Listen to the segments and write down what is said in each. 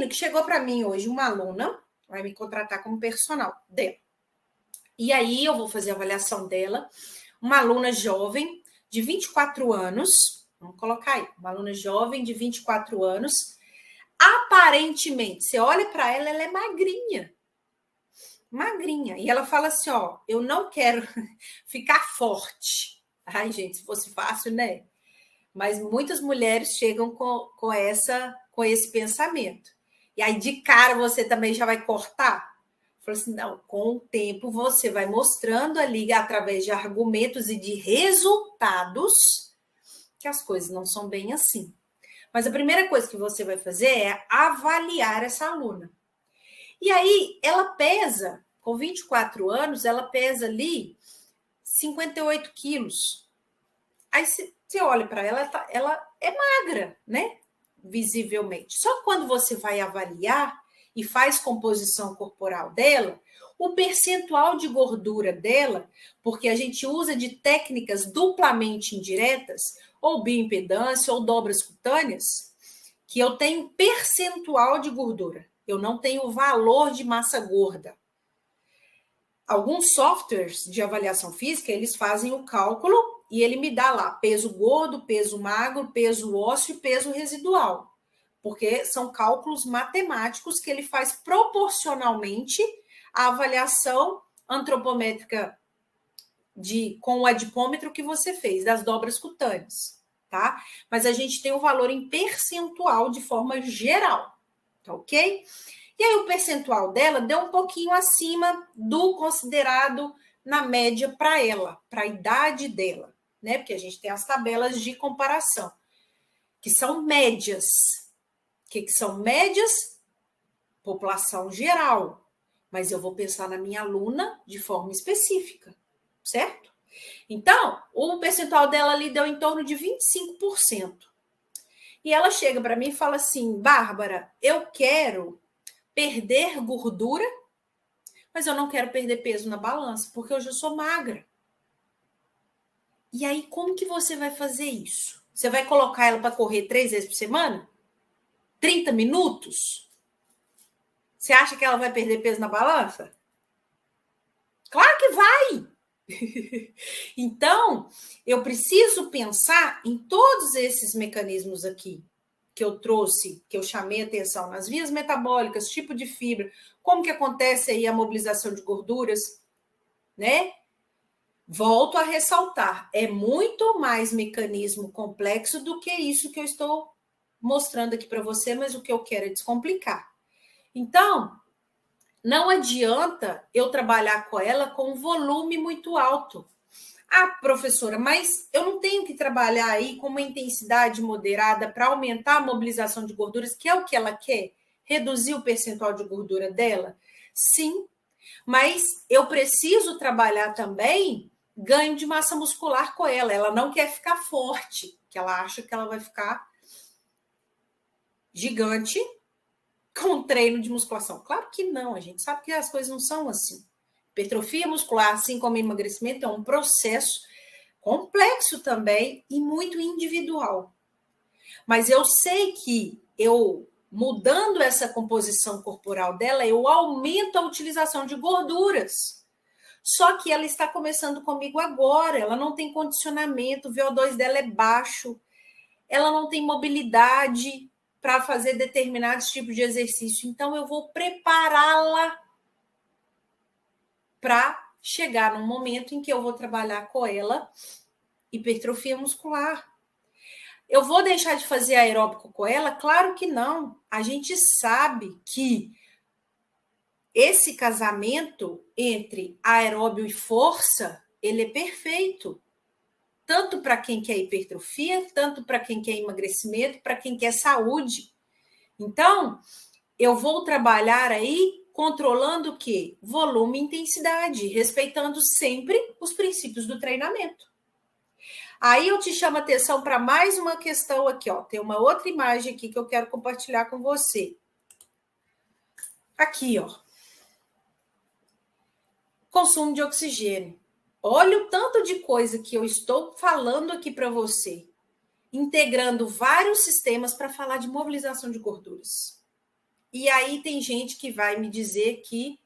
Imagino que chegou para mim hoje uma aluna, vai me contratar como personal dela. E aí eu vou fazer a avaliação dela, uma aluna jovem de 24 anos, vamos colocar aí, uma aluna jovem de 24 anos, aparentemente, você olha para ela, ela é magrinha. Magrinha. E ela fala assim, ó, eu não quero ficar forte. Ai, gente, se fosse fácil, né? Mas muitas mulheres chegam com esse pensamento. E aí, de cara, você também já vai cortar? Falei assim, não, com o tempo você vai mostrando ali, através de argumentos e de resultados, que as coisas não são bem assim. Mas a primeira coisa que você vai fazer é avaliar essa aluna. E aí, ela pesa, com 24 anos, ela pesa ali 58 quilos. Aí você olha para ela, ela é magra, né? Visivelmente. Só que quando você vai avaliar e faz composição corporal dela, o percentual de gordura dela, porque a gente usa de técnicas duplamente indiretas, ou bioimpedância, ou dobras cutâneas, que eu tenho percentual de gordura. Eu não tenho valor de massa gorda. Alguns softwares de avaliação física, eles fazem o cálculo e ele me dá lá peso gordo, peso magro, peso ósseo e peso residual. Porque são cálculos matemáticos que ele faz proporcionalmente à avaliação antropométrica com o adipômetro que você fez, das dobras cutâneas, tá? Mas a gente tem o valor em percentual de forma geral, tá ok? E aí o percentual dela deu um pouquinho acima do considerado na média para ela, para a idade dela, né? Porque a gente tem as tabelas de comparação, que são médias. O que são médias? População geral. Mas eu vou pensar na minha aluna de forma específica, certo? Então, o percentual dela ali deu em torno de 25%. E ela chega para mim e fala assim, Bárbara, eu quero perder gordura, mas eu não quero perder peso na balança, porque hoje eu sou magra. E aí, como que você vai fazer isso? Você vai colocar ela para correr 3 vezes por semana? 30 minutos? Você acha que ela vai perder peso na balança? Claro que vai! Então, eu preciso pensar em todos esses mecanismos aqui que eu trouxe, que eu chamei atenção nas vias metabólicas, tipo de fibra, como que acontece aí a mobilização de gorduras, né? Volto a ressaltar, é muito mais mecanismo complexo do que isso que eu estou mostrando aqui para você, mas o que eu quero é descomplicar. Então, não adianta eu trabalhar com ela com um volume muito alto. Ah, professora, mas eu não tenho que trabalhar aí com uma intensidade moderada para aumentar a mobilização de gorduras, que é o que ela quer? Reduzir o percentual de gordura dela? Sim, mas eu preciso trabalhar também ganho de massa muscular com ela. Ela não quer ficar forte, que ela acha que ela vai ficar gigante com treino de musculação. Claro que não, a gente sabe que as coisas não são assim. Hipertrofia muscular, assim como emagrecimento, é um processo complexo também e muito individual. Mas eu sei que eu, mudando essa composição corporal dela, eu aumento a utilização de gorduras. Só que ela está começando comigo agora, ela não tem condicionamento, o VO2 dela é baixo, ela não tem mobilidade para fazer determinados tipos de exercício. Então, eu vou prepará-la para chegar num momento em que eu vou trabalhar com ela hipertrofia muscular. Eu vou deixar de fazer aeróbico com ela? Claro que não. A gente sabe que esse casamento entre aeróbio e força, ele é perfeito. Tanto para quem quer hipertrofia, tanto para quem quer emagrecimento, para quem quer saúde. Então, eu vou trabalhar aí controlando o quê? Volume e intensidade, respeitando sempre os princípios do treinamento. Aí eu te chamo a atenção para mais uma questão aqui, ó. Tem uma outra imagem aqui que eu quero compartilhar com você. Aqui, ó. Consumo de oxigênio. Olha o tanto de coisa que eu estou falando aqui para você, integrando vários sistemas para falar de mobilização de gorduras. E aí tem gente que vai me dizer que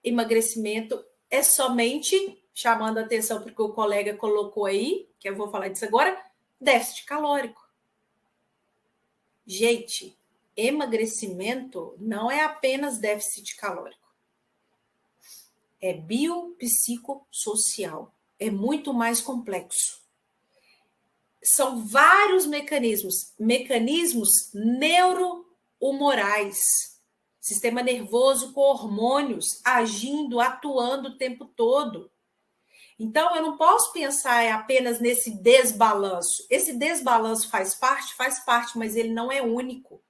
emagrecimento é somente, chamando a atenção porque o colega colocou aí, que eu vou falar disso agora, déficit calórico. Gente, emagrecimento não é apenas déficit calórico. É biopsicossocial. É muito mais complexo. São vários mecanismos neurohumorais, sistema nervoso com hormônios agindo, atuando o tempo todo. Então, eu não posso pensar apenas nesse desbalanço. Esse desbalanço faz parte, mas ele não é único.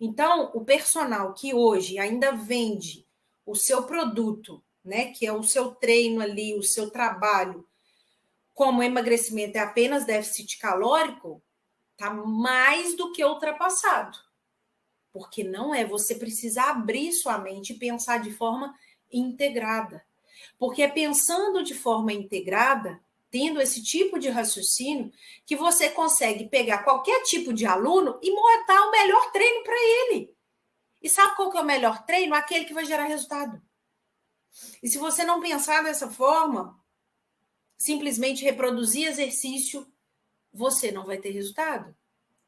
Então, o personal que hoje ainda vende o seu produto, né, que é o seu treino ali, o seu trabalho, como emagrecimento é apenas déficit calórico, está mais do que ultrapassado. Porque não é, você precisa abrir sua mente e pensar de forma integrada. Porque é pensando de forma integrada, tendo esse tipo de raciocínio, que você consegue pegar qualquer tipo de aluno e montar o melhor treino para ele. E sabe qual que é o melhor treino? Aquele que vai gerar resultado. E se você não pensar dessa forma, simplesmente reproduzir exercício, você não vai ter resultado.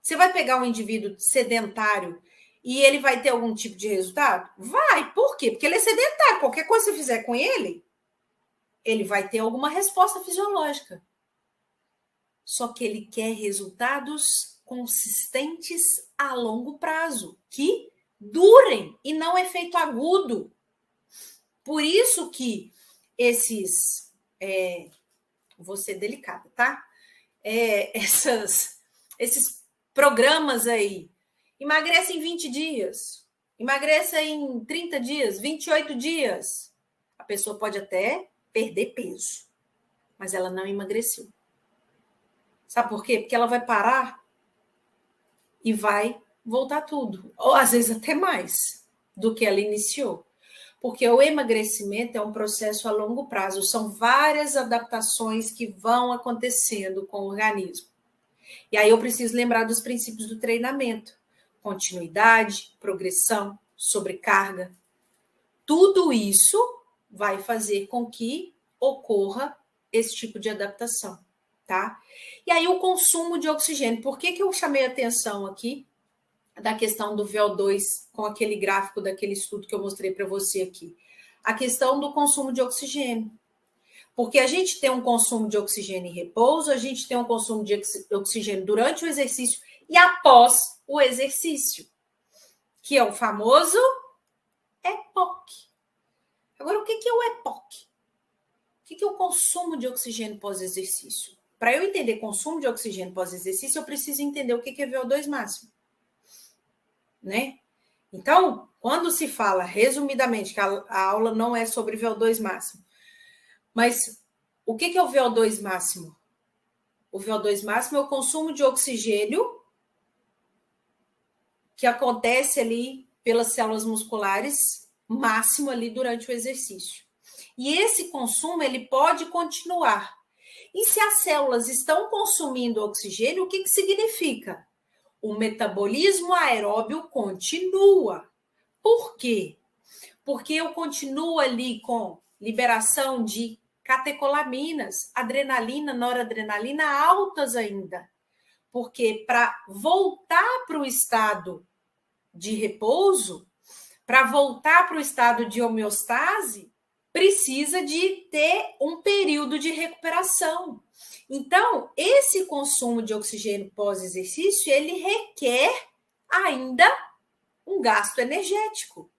Você vai pegar um indivíduo sedentário e ele vai ter algum tipo de resultado? Vai. Por quê? Porque ele é sedentário. Qualquer coisa que você fizer com ele, ele vai ter alguma resposta fisiológica. Só que ele quer resultados consistentes a longo prazo, que durem e não efeito agudo. Por isso que esses... vou ser delicada, tá? Esses programas aí, emagreça em 20 dias, emagreça em 30 dias, 28 dias. A pessoa pode até perder peso, mas ela não emagreceu. Sabe por quê? Porque ela vai parar e vai voltar tudo, ou às vezes até mais do que ela iniciou. Porque o emagrecimento é um processo a longo prazo, são várias adaptações que vão acontecendo com o organismo. E aí eu preciso lembrar dos princípios do treinamento: continuidade, progressão, sobrecarga. Tudo isso vai fazer com que ocorra esse tipo de adaptação, tá? E aí o consumo de oxigênio. Por que eu chamei a atenção aqui da questão do VO2 com aquele gráfico daquele estudo que eu mostrei para você aqui? A questão do consumo de oxigênio. Porque a gente tem um consumo de oxigênio em repouso, a gente tem um consumo de oxigênio durante o exercício e após o exercício, que é o famoso EPOC. Agora, o que é o EPOC? O que é o consumo de oxigênio pós-exercício? Para eu entender consumo de oxigênio pós-exercício, eu preciso entender o que é VO2 máximo, né? Então, quando se fala, resumidamente, que a aula não é sobre VO2 máximo, mas o que é o VO2 máximo? O VO2 máximo é o consumo de oxigênio que acontece ali pelas células musculares, máximo ali durante o exercício. E esse consumo, ele pode continuar. E se as células estão consumindo oxigênio, o que significa? O metabolismo aeróbio continua. Por quê? Porque eu continuo ali com liberação de catecolaminas, adrenalina, noradrenalina altas ainda. Porque para voltar para o estado de repouso, para voltar para o estado de homeostase, precisa de ter um período de recuperação. Então, esse consumo de oxigênio pós-exercício, ele requer ainda um gasto energético,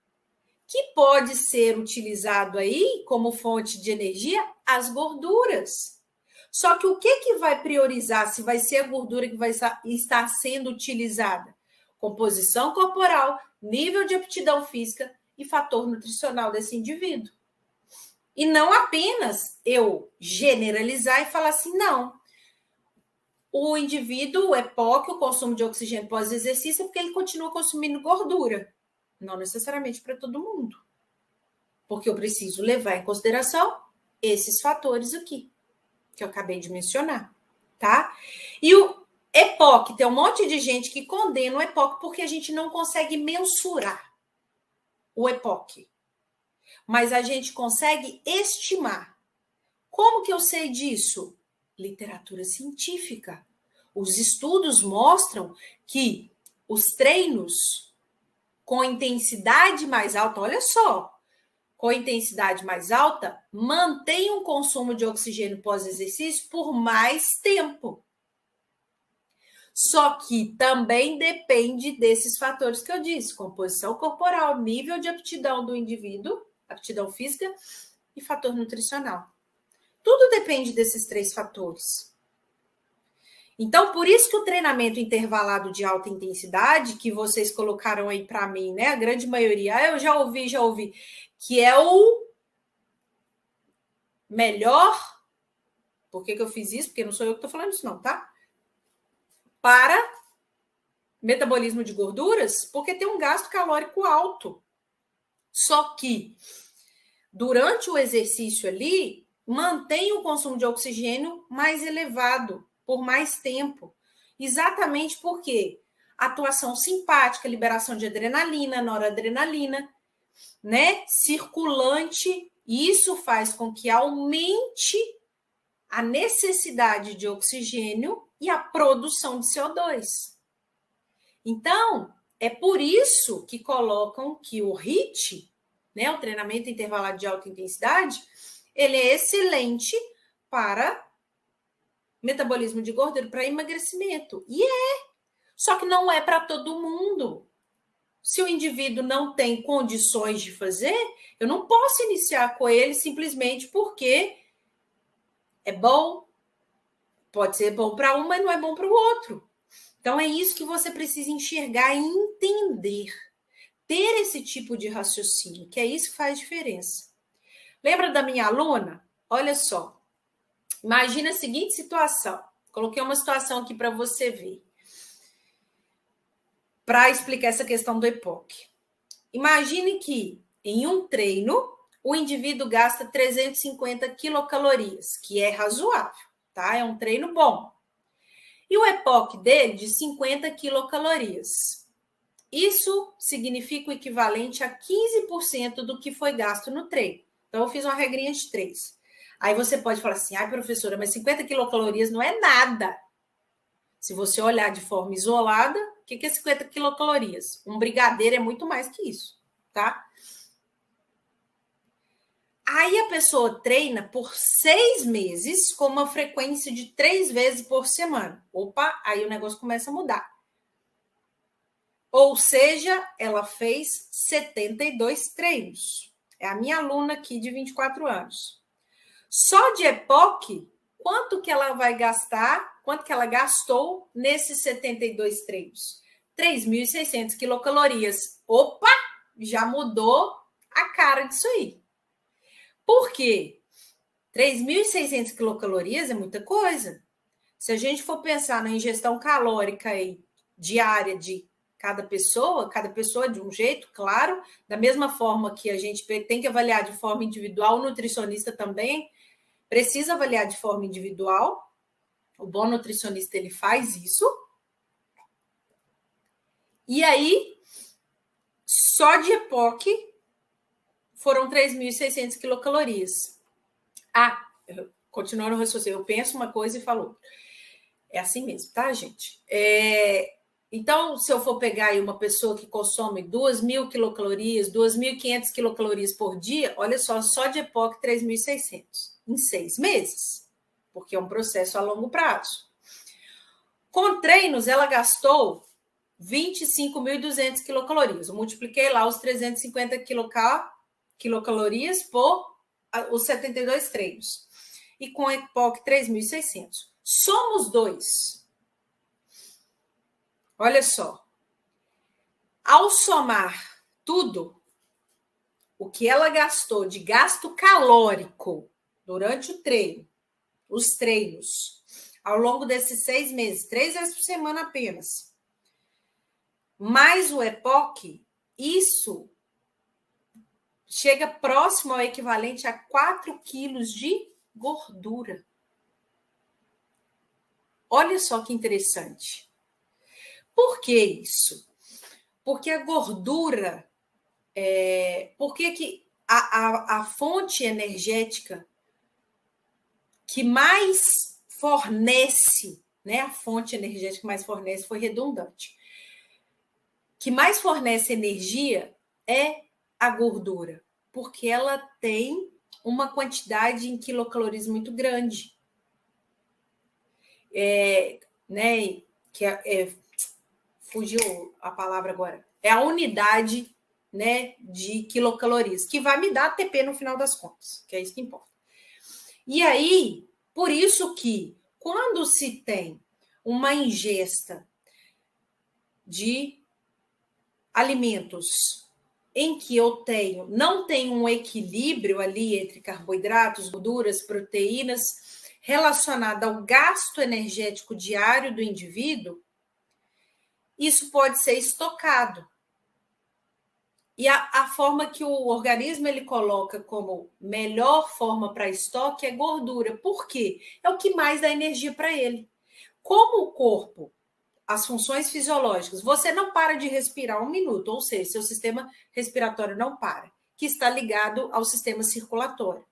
que pode ser utilizado aí como fonte de energia as gorduras. Só que o que vai priorizar se vai ser a gordura que vai estar sendo utilizada? Composição corporal, nível de aptidão física e fator nutricional desse indivíduo. E não apenas eu generalizar e falar assim, não. O indivíduo, o EPOC, o consumo de oxigênio pós-exercício, é porque ele continua consumindo gordura. Não necessariamente para todo mundo. Porque eu preciso levar em consideração esses fatores aqui, que eu acabei de mencionar, tá? E EPOC, tem um monte de gente que condena o EPOC porque a gente não consegue mensurar o EPOC. Mas a gente consegue estimar. Como que eu sei disso? Literatura científica. Os estudos mostram que os treinos com intensidade mais alta, olha só, com intensidade mais alta, mantém um consumo de oxigênio pós-exercício por mais tempo. Só que também depende desses fatores que eu disse: composição corporal, nível de aptidão do indivíduo, aptidão física e fator nutricional. Tudo depende desses 3 fatores. Então, por isso que o treinamento intervalado de alta intensidade, que vocês colocaram aí para mim, né? A grande maioria, eu já ouvi, que é o melhor. Por que eu fiz isso? Porque não sou eu que estou falando isso, não, tá? Para metabolismo de gorduras, porque tem um gasto calórico alto. Só que, durante o exercício ali, mantém o consumo de oxigênio mais elevado, por mais tempo. Exatamente porque atuação simpática, liberação de adrenalina, noradrenalina, né? Circulante, isso faz com que aumente a necessidade de oxigênio e a produção de CO2. Então, é por isso que colocam que o HIIT, né, o treinamento intervalado de alta intensidade, ele é excelente para metabolismo de gordura, para emagrecimento. E é. Só que não é para todo mundo. Se o indivíduo não tem condições de fazer, eu não posso iniciar com ele simplesmente porque é bom. Pode ser bom para um, mas não é bom para o outro. Então, é isso que você precisa enxergar e entender. Ter esse tipo de raciocínio, que é isso que faz diferença. Lembra da minha aluna? Olha só. Imagina a seguinte situação. Coloquei uma situação aqui para você ver. Para explicar essa questão do EPOC. Imagine que, em um treino, o indivíduo gasta 350 quilocalorias, que é razoável, tá? É um treino bom. E o EPOC dele de 50 quilocalorias. Isso significa o equivalente a 15% do que foi gasto no treino. Então, eu fiz uma regrinha de 3. Aí você pode falar assim, professora, mas 50 quilocalorias não é nada. Se você olhar de forma isolada, o que é 50 quilocalorias? Um brigadeiro é muito mais que isso, tá? Aí a pessoa treina por 6 meses com uma frequência de 3 vezes por semana. Opa, aí o negócio começa a mudar. Ou seja, ela fez 72 treinos. É a minha aluna aqui de 24 anos. Só de EPOC, quanto que ela vai gastar, quanto que ela gastou nesses 72 treinos? 3.600 quilocalorias. Opa, já mudou a cara disso aí. Por quê? 3.600 quilocalorias é muita coisa. Se a gente for pensar na ingestão calórica aí, diária de cada pessoa de um jeito, claro, da mesma forma que a gente tem que avaliar de forma individual, o nutricionista também precisa avaliar de forma individual. O bom nutricionista, ele faz isso. E aí, só de EPOC, foram 3.600 quilocalorias. Continuando o raciocínio, eu penso uma coisa e falo. É assim mesmo, tá, gente? Então, se eu for pegar aí uma pessoa que consome 2.000 quilocalorias, 2.500 quilocalorias por dia, olha só de EPOC, 3.600 em 6 meses, porque é um processo a longo prazo. Com treinos, ela gastou 25.200 quilocalorias. Eu multipliquei lá os 350 quilocalorias por os 72 treinos. E com EPOC, 3.600. Somos 2. Olha só. Ao somar tudo, o que ela gastou de gasto calórico durante o treino, os treinos, ao longo desses 6 meses, 3 vezes por semana apenas, mais o EPOC, isso chega próximo ao equivalente a 4 quilos de gordura. Olha só que interessante. Por que isso? Porque a gordura... por que a fonte energética que mais fornece, né? A fonte energética que mais fornece foi redundante. Que mais fornece energia é a gordura, porque ela tem uma quantidade em quilocalorias muito grande. Né? Fugiu a palavra agora. É a unidade, né, de quilocalorias, que vai me dar ATP no final das contas, que é isso que importa. E aí, por isso que quando se tem uma ingesta de alimentos em que eu não tenho um equilíbrio ali entre carboidratos, gorduras, proteínas, relacionado ao gasto energético diário do indivíduo, isso pode ser estocado. E a forma que o organismo ele coloca como melhor forma para estoque é gordura. Por quê? É o que mais dá energia para ele. Como o corpo, as funções fisiológicas, você não para de respirar 1 minuto, ou seja, seu sistema respiratório não para, que está ligado ao sistema circulatório,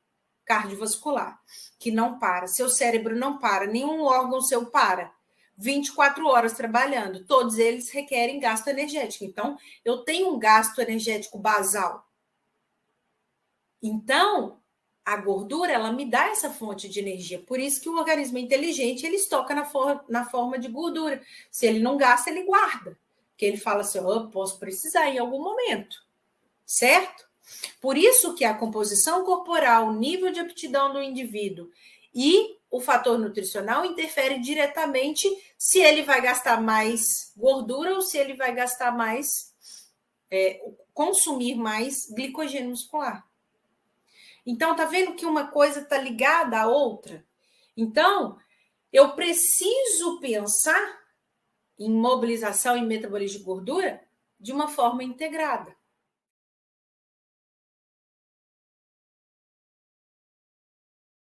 cardiovascular, que não para, seu cérebro não para, nenhum órgão seu para. 24 horas trabalhando, todos eles requerem gasto energético. Então, eu tenho um gasto energético basal. Então, a gordura, ela me dá essa fonte de energia. Por isso que o organismo inteligente, ele estoca na forma de gordura. Se ele não gasta, ele guarda. Porque ele fala assim, eu posso precisar em algum momento. Certo? Por isso que a composição corporal, o nível de aptidão do indivíduo e o fator nutricional interfere diretamente se ele vai gastar mais gordura ou se ele vai gastar mais, consumir mais glicogênio muscular. Então, tá vendo que uma coisa está ligada à outra? Então, eu preciso pensar em mobilização e metabolismo de gordura de uma forma integrada.